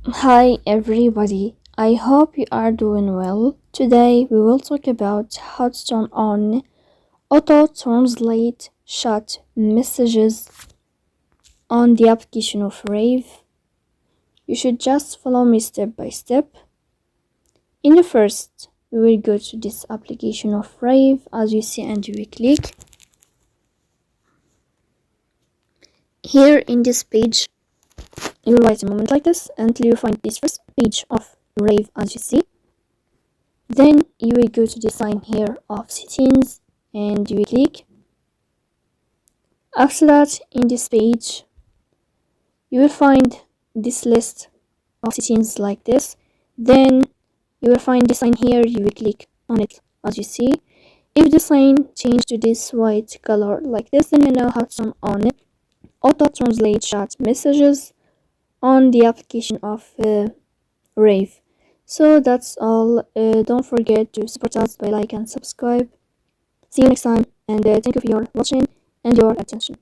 Hi everybody, I hope you are doing well. Today we will talk about how to turn on auto translate chat messages on the application of Rave. You should just follow me step by step. In the first, we will go to this application of Rave as you see and we click. Here in this page, you will wait a moment like this until you find this first page of Rave as you see. Then you will go to the sign here of settings and you will click. After that, in this page, you will find this list of settings like this. Then you will find the sign here, you will click on it as you see. If the sign changes to this white color like this, then you know how to turn on auto translate chat messages on the application of Rave. So that's all. Don't forget to support us by like and subscribe. See you next time, and thank you for your watching and your attention.